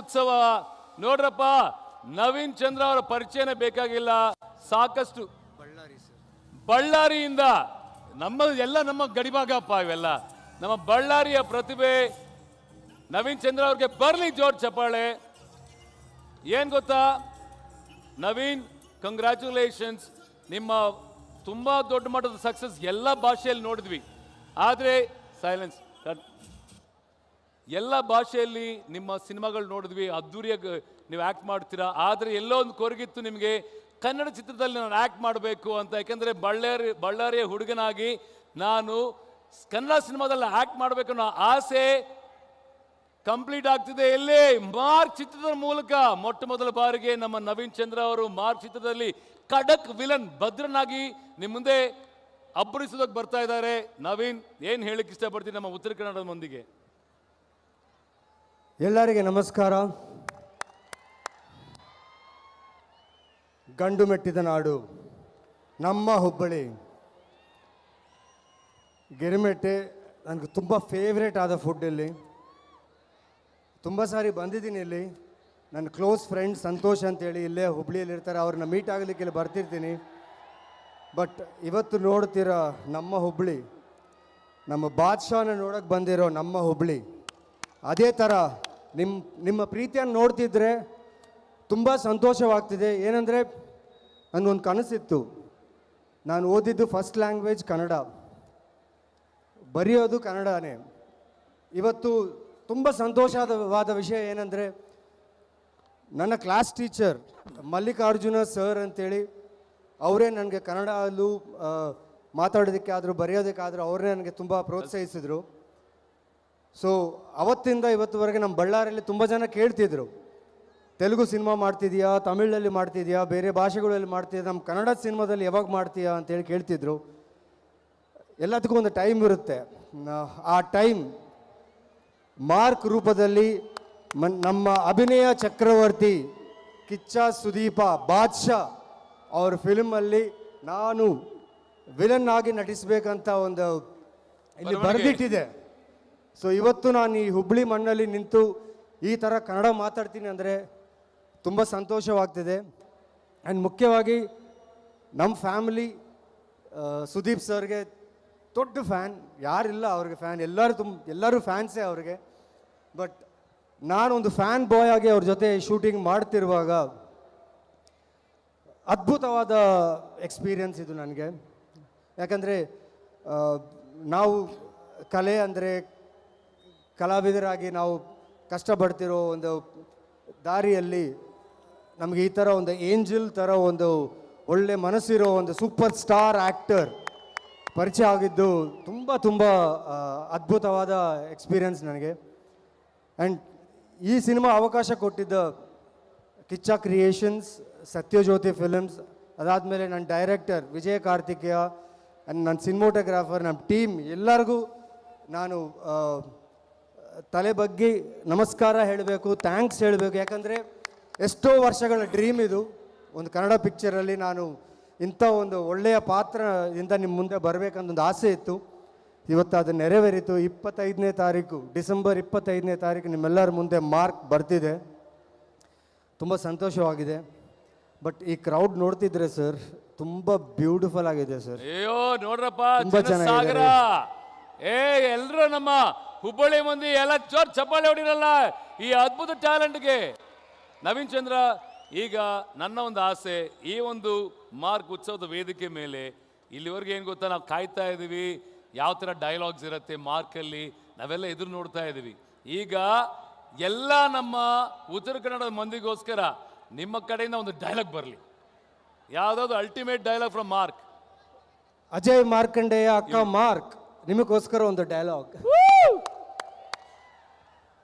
ಉತ್ಸವ ನೋಡ್ರಪ್ಪ, ನವೀನ್ ಚಂದ್ರ ಅವರ ಪರಿಚಯನೇ ಬೇಕಾಗಿಲ್ಲ. ಸಾಕಷ್ಟು ಬಳ್ಳಾರಿಯಿಂದ ನಮ್ಮ ಗಡಿಭಾಗಪ್ಪ ಇವೆಲ್ಲ. ನಮ್ಮ ಬಳ್ಳಾರಿಯ ಪ್ರತಿಭೆ ನವೀನ್ ಚಂದ್ರ ಅವ್ರಿಗೆ ಬರ್ಲಿ ಜೋರ್ ಚಪ್ಪಾಳೆ. ಏನ್ ಗೊತ್ತಾ ನವೀನ್, ಕಂಗ್ರ್ಯಾಚುಲೇಷನ್ಸ್. ನಿಮ್ಮ ತುಂಬಾ ದೊಡ್ಡ ಮಟ್ಟದ ಸಕ್ಸಸ್ ಎಲ್ಲ ಭಾಷೆಯಲ್ಲಿ ನೋಡಿದ್ವಿ. ಆದರೆ ಸೈಲೆನ್ಸ್, ಎಲ್ಲ ಭಾಷೆಯಲ್ಲಿ ನಿಮ್ಮ ಸಿನಿಮಾಗಳು ನೋಡಿದ್ವಿ, ಅದ್ದೂರಿಯಾಗಿ ನೀವು ಆ್ಯಕ್ಟ್ ಮಾಡ್ತೀರಾ. ಆದರೆ ಎಲ್ಲೋ ಒಂದು ಕೊರಗಿತ್ತು ನಿಮಗೆ, ಕನ್ನಡ ಚಿತ್ರದಲ್ಲಿ ನಾನು ಆ್ಯಕ್ಟ್ ಮಾಡಬೇಕು ಅಂತ. ಯಾಕೆಂದರೆ ಬಳ್ಳಾರಿಯ ಹುಡುಗನಾಗಿ ನಾನು ಕನ್ನಡ ಸಿನಿಮಾದಲ್ಲಿ ಆ್ಯಕ್ಟ್ ಮಾಡಬೇಕು ಅನ್ನೋ ಆಸೆ ಕಂಪ್ಲೀಟ್ ಆಗ್ತಿದೆ. ಎಲ್ಲೇ ಮಾರ್ಕ್ ಚಿತ್ರದ ಮೂಲಕ ಮೊಟ್ಟ ಮೊದಲ ಬಾರಿಗೆ ನಮ್ಮ ನವೀನ್ ಚಂದ್ರ ಅವರು ಮಾರ್ಕ್ ಚಿತ್ರದಲ್ಲಿ ಖಡಕ್ ವಿಲನ್ ಭದ್ರನಾಗಿ ನಿಮ್ಮ ಮುಂದೆ ಅಬ್ಬರಿಸೋದಕ್ಕೆ ಬರ್ತಾ ಇದ್ದಾರೆ. ನವೀನ್, ಏನು ಹೇಳಿಕ್ಕೆ ಇಷ್ಟಪಡ್ತೀನಿ ನಮ್ಮ ಉತ್ತರ ಕನ್ನಡದ ಮಂದಿಗೆ? ಎಲ್ಲರಿಗೆ ನಮಸ್ಕಾರ. ಗಂಡು ಮೆಟ್ಟಿದ ನಾಡು ನಮ್ಮ ಹುಬ್ಬಳ್ಳಿ ಗಿರಿಮೆಟ್ಟೆ ನನಗೆ ತುಂಬ ಫೇವ್ರೇಟ್ ಆದ ಫುಡ್. ಇಲ್ಲಿ ತುಂಬ ಸಾರಿ ಬಂದಿದ್ದೀನಿ. ಇಲ್ಲಿ ನನ್ನ ಕ್ಲೋಸ್ ಫ್ರೆಂಡ್ ಸಂತೋಷ್ ಅಂತೇಳಿ ಇಲ್ಲೇ ಹುಬ್ಳಿಯಲ್ಲಿ ಇರ್ತಾರೆ, ಅವ್ರನ್ನ ಮೀಟ್ ಆಗಲಿಕ್ಕೆ ಇಲ್ಲಿ ಬರ್ತಿರ್ತೀನಿ. ಬಟ್ ಇವತ್ತು ನೋಡ್ತಿರೋ ನಮ್ಮ ಹುಬ್ಬಳ್ಳಿ, ನಮ್ಮ ಬಾದ್ಶಾನ ನೋಡೋಕ್ಕೆ ಬಂದಿರೋ ನಮ್ಮ ಹುಬ್ಬಳ್ಳಿ, ಅದೇ ಥರ ನಿಮ್ಮ ಪ್ರೀತಿಯನ್ನು ನೋಡ್ತಿದ್ರೆ ತುಂಬ ಸಂತೋಷವಾಗ್ತಿದೆ. ಏನಂದರೆ ನನಗೊಂದು ಕನಸಿತ್ತು. ನಾನು ಓದಿದ್ದು ಫಸ್ಟ್ ಲ್ಯಾಂಗ್ವೇಜ್ ಕನ್ನಡ, ಬರೆಯೋದು ಕನ್ನಡನೇ. ಇವತ್ತು ತುಂಬ ಸಂತೋಷವಾದ ವಿಷಯ ಏನಂದರೆ, ನನ್ನ ಕ್ಲಾಸ್ ಟೀಚರ್ ಮಲ್ಲಿಕಾರ್ಜುನ ಸರ್ ಅಂತೇಳಿ, ಅವರೇ ನನಗೆ ಕನ್ನಡಲ್ಲೂ ಮಾತಾಡೋದಕ್ಕೆ ಆದರೂ ಬರೆಯೋದಕ್ಕಾದರೂ ಅವರೇ ನನಗೆ ತುಂಬ ಪ್ರೋತ್ಸಾಹಿಸಿದರು. ಸೊ ಅವತ್ತಿಂದ ಇವತ್ತುವರೆಗೆ ನಮ್ಮ ಬಳ್ಳಾರಿಯಲ್ಲಿ ತುಂಬ ಜನ ಕೇಳ್ತಿದ್ರು, ತೆಲುಗು ಸಿನಿಮಾ ಮಾಡ್ತಿದ್ಯಾ, ತಮಿಳಲ್ಲಿ ಮಾಡ್ತಿದ್ಯಾ, ಬೇರೆ ಭಾಷೆಗಳಲ್ಲಿ ಮಾಡ್ತಿದ್ಯಾ, ನಮ್ಮ ಕನ್ನಡ ಸಿನಿಮಾದಲ್ಲಿ ಯಾವಾಗ ಮಾಡ್ತೀಯಾ ಅಂತೇಳಿ ಕೇಳ್ತಿದ್ರು. ಎಲ್ಲದಕ್ಕೂ ಒಂದು ಟೈಮ್ ಇರುತ್ತೆ. ಆ ಟೈಮ್ ಮಾರ್ಕ್ ರೂಪದಲ್ಲಿ ನಮ್ಮ ಅಭಿನಯ ಚಕ್ರವರ್ತಿ ಕಿಚ್ಚ ಸುದೀಪ ಬಾದ್ಶಾ ಅವ್ರ ಫಿಲ್ಮಲ್ಲಿ ನಾನು ವಿಲನ್ ಆಗಿ ನಟಿಸಬೇಕಂತ ಒಂದು ಇಲ್ಲಿ ಬರೆದಿಟ್ಟಿದೆ. ಸೊ ಇವತ್ತು ನಾನು ಈ ಹುಬ್ಬಳ್ಳಿ ಮಣ್ಣಲ್ಲಿ ನಿಂತು ಈ ಥರ ಕನ್ನಡ ಮಾತಾಡ್ತೀನಿ ಅಂದರೆ ತುಂಬ ಸಂತೋಷವಾಗ್ತಿದೆ. ಆ್ಯಂಡ್ ಮುಖ್ಯವಾಗಿ ನಮ್ಮ ಫ್ಯಾಮಿಲಿ ಸುದೀಪ್ ಸರ್ಗೆ ದೊಡ್ಡ ಫ್ಯಾನ್, ಯಾರಿಲ್ಲ ಅವ್ರಿಗೆ ಫ್ಯಾನ್, ಎಲ್ಲರೂ ಫ್ಯಾನ್ಸೇ ಅವ್ರಿಗೆ. ಬಟ್ ನಾನೊಂದು ಫ್ಯಾನ್ ಬಾಯ್ ಆಗಿ ಅವ್ರ ಜೊತೆ ಶೂಟಿಂಗ್ ಮಾಡ್ತಿರುವಾಗ ಅದ್ಭುತವಾದ ಎಕ್ಸ್ಪೀರಿಯನ್ಸ್ ಇದು ನನಗೆ. ಯಾಕಂದರೆ ನಾವು ಕಲೆ ಅಂದರೆ ಕಲಾವಿದರಾಗಿ ನಾವು ಕಷ್ಟಪಡ್ತಿರೋ ಒಂದು ದಾರಿಯಲ್ಲಿ ನಮಗೆ ಈ ಥರ ಒಂದು ಏಂಜಲ್ ಥರ ಒಂದು ಒಳ್ಳೆ ಮನಸ್ಸಿರೋ ಒಂದು ಸೂಪರ್ ಸ್ಟಾರ್ ಆ್ಯಕ್ಟರ್ ಪರಿಚಯ ಆಗಿದ್ದು ತುಂಬ ತುಂಬ ಅದ್ಭುತವಾದ ಎಕ್ಸ್ಪೀರಿಯನ್ಸ್ ನನಗೆ. ಆ್ಯಂಡ್ ಈ ಸಿನಿಮಾ ಅವಕಾಶ ಕೊಟ್ಟಿದ್ದ ಕಿಚ್ಚ ಕ್ರಿಯೇಷನ್ಸ್, ಸತ್ಯಜ್ಯೋತಿ ಫಿಲ್ಮ್ಸ್, ಅದಾದಮೇಲೆ ನನ್ನ ಡೈರೆಕ್ಟರ್ ವಿಜಯ ಕಾರ್ತಿಕೇಯ ಆ್ಯಂಡ್ ನನ್ನ ಸಿನಿಮೋಟೋಗ್ರಾಫರ್, ನಮ್ಮ ಟೀಮ್ ಎಲ್ಲರಿಗೂ ನಾನು ತಲೆ ಬಗ್ಗೆ ನಮಸ್ಕಾರ ಹೇಳಬೇಕು, ಥ್ಯಾಂಕ್ಸ್ ಹೇಳಬೇಕು. ಯಾಕಂದರೆ ಎಷ್ಟೋ ವರ್ಷಗಳ ಡ್ರೀಮ್ ಇದು. ಒಂದು ಕನ್ನಡ ಪಿಕ್ಚರಲ್ಲಿ ನಾನು ಇಂಥ ಒಂದು ಒಳ್ಳೆಯ ಪಾತ್ರದಿಂದ ನಿಮ್ಮ ಮುಂದೆ ಬರಬೇಕಂತ ಒಂದು ಆಸೆ ಇತ್ತು. ಇವತ್ತು ಅದು ನೆರವೇರಿತು. 25ನೇ ತಾರೀಕು, ಡಿಸೆಂಬರ್ 25ನೇ ತಾರೀಕು ನಿಮ್ಮೆಲ್ಲರ ಮುಂದೆ ಮಾರ್ಕ್ ಬರ್ತಿದೆ. ತುಂಬ ಸಂತೋಷವಾಗಿದೆ. ಬಟ್ ಈ ಕ್ರೌಡ್ ನೋಡ್ತಿದ್ರೆ ಸರ್, ತುಂಬ ಬ್ಯೂಟಿಫುಲ್ ಆಗಿದೆ ಸರ್. ಅಯ್ಯೋ ನೋಡ್ರಪ್ಪ, ತುಂಬ ಚೆನ್ನಾಗಿದೆ. ಎಲ್ಲರೂ ನಮ್ಮ ಹುಬ್ಬಳ್ಳಿ ಮಂದಿ ಎಲ್ಲ ಜೋರ್ ಚಪ್ಪಾಳೆ ಹೊಡಿರಲ್ಲ ಈ ಅದ್ಭುತ ಟ್ಯಾಲೆಂಟ್ಗೆ. ನವೀನ್ ಚಂದ್ರ, ಈಗ ನನ್ನ ಒಂದು ಆಸೆ, ಈ ಒಂದು ಮಾರ್ಕ್ ಉತ್ಸವದ ವೇದಿಕೆ ಮೇಲೆ ಇಲ್ಲಿವರೆಗೆ ಏನು ಗೊತ್ತಾ, ನಾವು ಕಾಯ್ತಾ ಇದ್ದೀವಿ ಯಾವ ಥರ ಡೈಲಾಗ್ಸ್ ಇರುತ್ತೆ ಮಾರ್ಕಲ್ಲಿ, ನಾವೆಲ್ಲ ಎದುರು ನೋಡ್ತಾ ಇದ್ದೀವಿ. ಈಗ ಎಲ್ಲ ನಮ್ಮ ಉತ್ತರ ಕನ್ನಡದ ಮಂದಿಗೋಸ್ಕರ ನಿಮ್ಮ ಕಡೆಯಿಂದ ಒಂದು ಡೈಲಾಗ್ ಬರಲಿ, ಯಾವುದಾದ್ರು ultimate dialogue from mark. Ajay Markandeya ಅಕ್ಕ ಮಾರ್ಕ್, ನಿಮಗೋಸ್ಕರ ಒಂದು ಡೈಲಾಗ್.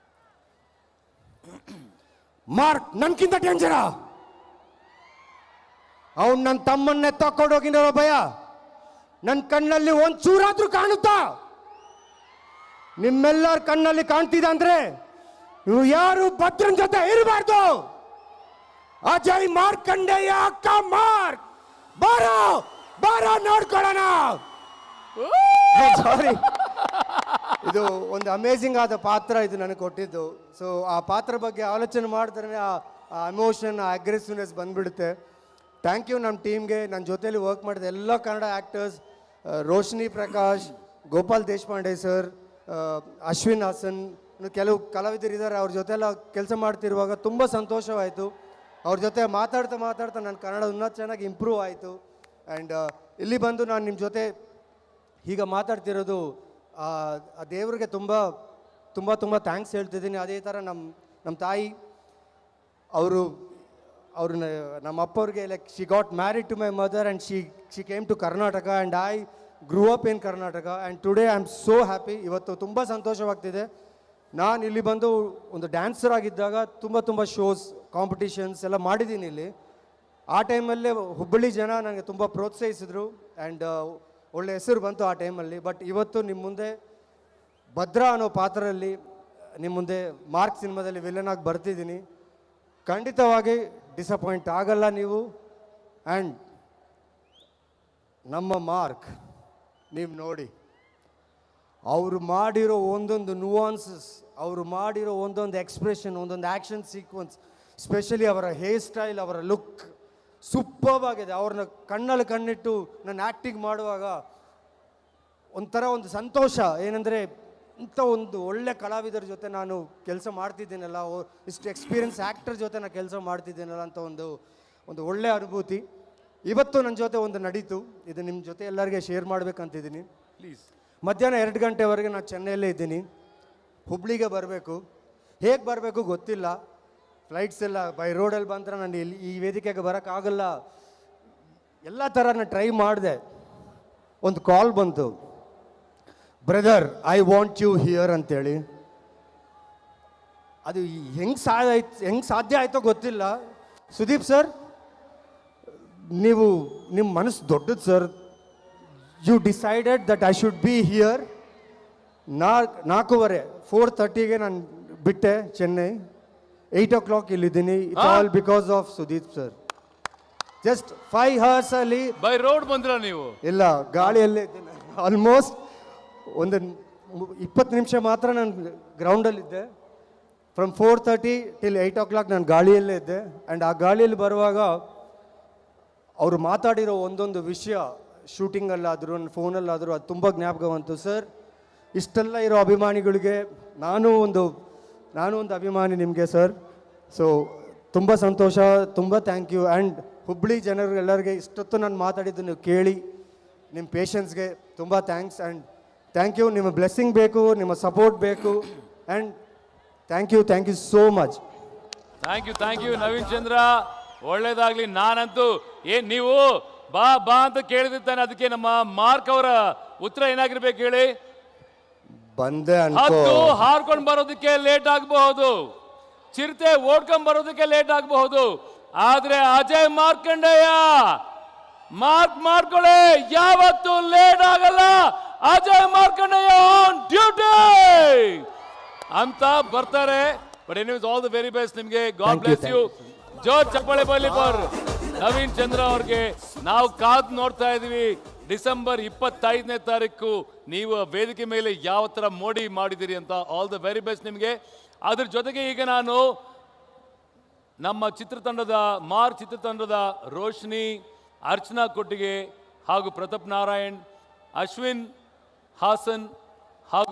ಮಾರ್ಕ್ ನನ್ಕಿಂತ ಡೇಂಜರ, ಅವನು ನನ್ನ ತಮ್ಮನ್ನೇ ತಕ್ಕೊಂಡೋಗಿರೋ ಭಯ ನನ್ನ ಕಣ್ಣಲ್ಲಿ ಒಂದು ಚೂರಾದ್ರೂ ಕಾಣುತ್ತಾ? ನಿಮ್ಮೆಲ್ಲರ ಕಣ್ಣಲ್ಲಿ ಕಾಣ್ತಿದೆ ಅಂದ್ರೆ ನೀವು ಯಾರು ಭದ್ರನ್ ಜೊತೆ ಇರಬಾರ್ದು. ಅಜಯ್ ಮಾರ್ಕಂಡೇಯ ಅಕ್ಕ ಮಾರ್ಕ್, ಬಾರೋ ಬಾರೋ ನೋಡ್ಕೊಳ್ಳೋಣ. ಸಾರಿ ಇದು ಒಂದು ಅಮೇಝಿಂಗ್ ಆದ ಪಾತ್ರ ಇದು ನನಗೆ ಕೊಟ್ಟಿದ್ದು. ಸೊ ಆ ಪಾತ್ರ ಬಗ್ಗೆ ಆಲೋಚನೆ ಮಾಡಿದ್ರೆ ಆ ಎಮೋಷನ್, ಆ ಅಗ್ರೆಸಿವ್ನೆಸ್ ಬಂದ್ಬಿಡುತ್ತೆ. ಥ್ಯಾಂಕ್ ಯು ನಮ್ಮ ಟೀಮ್ಗೆ, ನನ್ನ ಜೊತೆಲಿ ವರ್ಕ್ ಮಾಡಿದ ಎಲ್ಲ ಕನ್ನಡ ಆ್ಯಕ್ಟರ್ಸ್, ರೋಶಿನಿ ಪ್ರಕಾಶ್, ಗೋಪಾಲ್ ದೇಶಪಾಂಡೆ ಸರ್, ಅಶ್ವಿನ್ ಹಾಸನ್, ಇನ್ನು ಕೆಲವು ಕಲಾವಿದರಿದ್ದಾರೆ. ಅವ್ರ ಜೊತೆಲ್ಲ ಕೆಲಸ ಮಾಡ್ತಿರುವಾಗ ತುಂಬ ಸಂತೋಷವಾಯಿತು. ಅವ್ರ ಜೊತೆ ಮಾತಾಡ್ತಾ ಮಾತಾಡ್ತಾ ನನ್ನ ಕನ್ನಡ ಇನ್ನೂ ಚೆನ್ನಾಗಿ ಇಂಪ್ರೂವ್ ಆಯಿತು. ಆ್ಯಂಡ್ ಇಲ್ಲಿ ಬಂದು ನಾನು ನಿಮ್ಮ ಜೊತೆ ಈಗ ಮಾತಾಡ್ತಿರೋದು ಆ ದೇವ್ರಿಗೆ ತುಂಬ ತುಂಬ ತುಂಬ ಥ್ಯಾಂಕ್ಸ್ ಹೇಳ್ತಿದ್ದೀನಿ. ಅದೇ ಥರ ನಮ್ಮ ತಾಯಿ ಅವ್ರನ್ನ ನಮ್ಮ ಅಪ್ಪವ್ರಿಗೆ like she got married to my mother and she came to Karnataka and I grew up in Karnataka and today I am so happy. ಇವತ್ತು ತುಂಬ ಸಂತೋಷವಾಗ್ತಿದೆ. ನಾನು ಇಲ್ಲಿ ಬಂದು ಒಂದು ಡ್ಯಾನ್ಸರ್ ಆಗಿದ್ದಾಗ ತುಂಬ ಶೋಸ್, ಕಾಂಪಿಟಿಷನ್ಸ್ ಎಲ್ಲ ಮಾಡಿದ್ದೀನಿ ಇಲ್ಲಿ. ಆ ಟೈಮಲ್ಲೇ ಹುಬ್ಬಳ್ಳಿ ಜನ ನನಗೆ ತುಂಬ ಪ್ರೋತ್ಸಾಹಿಸಿದ್ರು ಆ್ಯಂಡ್ ಒಳ್ಳೆ ಹೆಸರು ಬಂತು ಆ ಟೈಮಲ್ಲಿ. ಬಟ್ ಇವತ್ತು ನಿಮ್ಮ ಮುಂದೆ ಭದ್ರಾ ಅನ್ನೋ ಪಾತ್ರದಲ್ಲಿ ನಿಮ್ಮ ಮುಂದೆ ಮಾರ್ಕ್ ಸಿನಿಮಾದಲ್ಲಿ ವಿಲನ್ ಆಗಿ ಬರ್ತಿದ್ದೀನಿ. ಖಂಡಿತವಾಗಿ ಡಿಸಪಾಯಿಂಟ್ ಆಗಲ್ಲ ನೀವು. ಆ್ಯಂಡ್ ನಮ್ಮ ಮಾರ್ಕ್ ನೀವು ನೋಡಿ, ಅವರು ಮಾಡಿರೋ ಒಂದೊಂದು ನುವಾನ್ಸಸ್, ಅವರು ಮಾಡಿರೋ ಒಂದೊಂದು ಎಕ್ಸ್ಪ್ರೆಷನ್, ಒಂದೊಂದು ಆ್ಯಕ್ಷನ್ ಸೀಕ್ವೆನ್ಸ್, ಸ್ಪೆಷಲಿ ಅವರ ಹೇರ್ ಸ್ಟೈಲ್, ಅವರ ಲುಕ್ ಸೂಪರ್ಬ್ ಆಗಿದೆ. ಅವ್ರನ್ನ ಕಣ್ಣಲ್ಲಿ ಕಣ್ಣಿಟ್ಟು ನಾನು ಆ್ಯಕ್ಟಿಂಗ್ ಮಾಡುವಾಗ ಒಂಥರ ಒಂದು ಸಂತೋಷ. ಏನಂದರೆ ಇಂಥ ಒಂದು ಒಳ್ಳೆ ಕಲಾವಿದರ ಜೊತೆ ನಾನು ಕೆಲಸ ಮಾಡ್ತಿದ್ದೀನಲ್ಲ, ಇಷ್ಟು ಎಕ್ಸ್ಪೀರಿಯನ್ಸ್ ಆ್ಯಕ್ಟರ್ ಜೊತೆ ನಾನು ಕೆಲಸ ಮಾಡ್ತಿದ್ದೀನಲ್ಲ ಅಂತ ಒಂದು ಒಳ್ಳೆ ಅನುಭೂತಿ ಇವತ್ತು ನನ್ನ ಜೊತೆ ಒಂದು ನಡೀತು. ಇದು ನಿಮ್ಮ ಜೊತೆ ಎಲ್ಲರಿಗೆ ಶೇರ್ ಮಾಡಬೇಕಂತಿದ್ದೀನಿ. ಪ್ಲೀಸ್. ಮಧ್ಯಾಹ್ನ 2 ಗಂಟೆವರೆಗೆ ನಾನು ಚೆನ್ನೈಯಲ್ಲೇ ಇದ್ದೀನಿ. ಹುಬ್ಳಿಗೆ ಬರಬೇಕು. ಹೇಗೆ ಬರಬೇಕು ಗೊತ್ತಿಲ್ಲ. ಫ್ಲೈಟ್ಸ್ ಎಲ್ಲ ಬೈ ರೋಡಲ್ಲಿ ಬಂದ್ರೆ ನಾನು ಇಲ್ಲಿ ಈ ವೇದಿಕೆಗೆ ಬರೋಕ್ಕಾಗಲ್ಲ. ಎಲ್ಲ ಥರ ನಾನು ಟ್ರೈ ಮಾಡಿದೆ. ಒಂದು ಕಾಲ್ ಬಂತು, brother I want you here ಅಂತೇಳಿ. ಅದು ಹೆಂಗೆ ಸಾಧ್ಯ ಆಯಿತೋ ಗೊತ್ತಿಲ್ಲ. ಸುದೀಪ್ ಸರ್, ನಿಮ್ಮ ಮನಸ್ಸು ದೊಡ್ಡದು sir. You decided that I should be here. 4:30ಗೆ ನಾನು ಬಿಟ್ಟೆ ಚೆನ್ನೈ. 8 o'clock ಇಲ್ಲಿದ್ದೀನಿ. It's all because of Sudeep sir. Just 5 hours ಅಲ್ಲಿ ಬೈ ರೋಡ್ ಬಂದ್ರ ನೀವು? ಇಲ್ಲ, ಗಾಳಿಯಲ್ಲೇ ಇದ್ದೀನಿ. ಆಲ್ಮೋಸ್ಟ್ ಒಂದು 20 ನಿಮಿಷ ಮಾತ್ರ ನಾನು ಗ್ರೌಂಡಲ್ಲಿದ್ದೆ. ಫ್ರಮ್ 4:30 till 8 o'clock ನಾನು ಗಾಳಿಯಲ್ಲೇ ಇದ್ದೆ. ಆ್ಯಂಡ್ ಆ ಗಾಳಿಯಲ್ಲಿ ಬರುವಾಗ ಅವರು ಮಾತಾಡಿರೋ ಒಂದೊಂದು ವಿಷಯ, ಶೂಟಿಂಗಲ್ಲಾದರೂ ನನ್ನ ಫೋನಲ್ಲಾದರೂ ಅದು ತುಂಬ ಜ್ಞಾಪಕ ಬಂತು. ಸರ್, ಇಷ್ಟೆಲ್ಲ ಇರೋ ಅಭಿಮಾನಿಗಳಿಗೆ ನಾನು ಒಂದು ಅಭಿಮಾನಿ ನಿಮಗೆ ಸರ್. ಸೊ ತುಂಬ ಸಂತೋಷ, ತುಂಬ ಥ್ಯಾಂಕ್ ಯು. ಆ್ಯಂಡ್ ಹುಬ್ಬಳ್ಳಿ ಜನರಿಗೆಲ್ಲರಿಗೆ ಇಷ್ಟೊತ್ತು ನಾನು ಮಾತಾಡಿದ್ದು ನೀವು ಕೇಳಿ ನಿಮ್ಮ ಪೇಷನ್ಸ್ಗೆ ತುಂಬ ಥ್ಯಾಂಕ್ಸ್. And thank you. ನಿಮ್ಮ ಬ್ಲೆಸ್ಸಿಂಗ್ ಬೇಕು, ನಿಮ್ಮ ಸಪೋರ್ಟ್ ಬೇಕು. And thank you so much. Thank you Naveen Chandra, ಒಳ್ಳೇದಾಗ್ಲಿ. ನಾನಂತೂ ನೀವು ಬಾ ಅಂತ ಕೇಳಿದಿರ್ತಾನೆ. ಅದಕ್ಕೆ ನಮ್ಮ ಮಾರ್ಕ್ ಅವರ ಉತ್ತರ ಏನಾಗಿರ್ಬೇಕು ಹೇಳಿ? ಬಂದೆ ಹದ್ದು ಹಾರ್ಕೊಂಡು ಬರೋದಕ್ಕೆ ಲೇಟ್ ಆಗಬಹುದು, ಚಿರತೆ ಓಡ್ಕೊಂಡ್ ಬರೋದಕ್ಕೆ ಲೇಟ್ ಆಗಬಹುದು, ಆದ್ರೆ ಅಜಯ್ ಮಾರ್ಕಂಡೇಯ ಮಾಡ್ಕೊಳ್ಳಿ, ಯಾವತ್ತೂ ಲೇಟ್ ಆಗಲ್ಲ. ಅಜಯ್ ಮಾರ್ಕಂಡೇಯ ಆನ್ ಡ್ಯೂಟಿ ಅಂತ ಬರ್ತಾರೆ. But anyways all the very best ನಿಮಗೆ. God bless you. ಜೋರ್ ಚಪ್ಪಾಳೆ ಬರಲಿ ಫಾರ್ ನವೀನ್ ಚಂದ್ರ ಅವ್ರಿಗೆ. ನಾವು ಕಾದು ನೋಡ್ತಾ ಇದೀವಿ. ಡಿಸೆಂಬರ್ 25ನೇ ತಾರೀಕು ನೀವು ವೇದಿಕೆ ಮೇಲೆ ಯಾವ ಥರ ಮೋಡಿ ಮಾಡಿದಿರಿ ಅಂತ. ಆಲ್ ದ ವೆರಿ ಬೆಸ್ಟ್ ನಿಮಗೆ. ಅದ್ರ ಜೊತೆಗೆ ಈಗ ನಾನು ನಮ್ಮ ಚಿತ್ರತಂಡದ ರೋಶಿನಿ, ಅರ್ಚನಾ ಕೊಟ್ಟಿಗೆ ಹಾಗೂ ಪ್ರತಾಪ್ ನಾರಾಯಣ್, ಅಶ್ವಿನ್ ಹಾಸನ್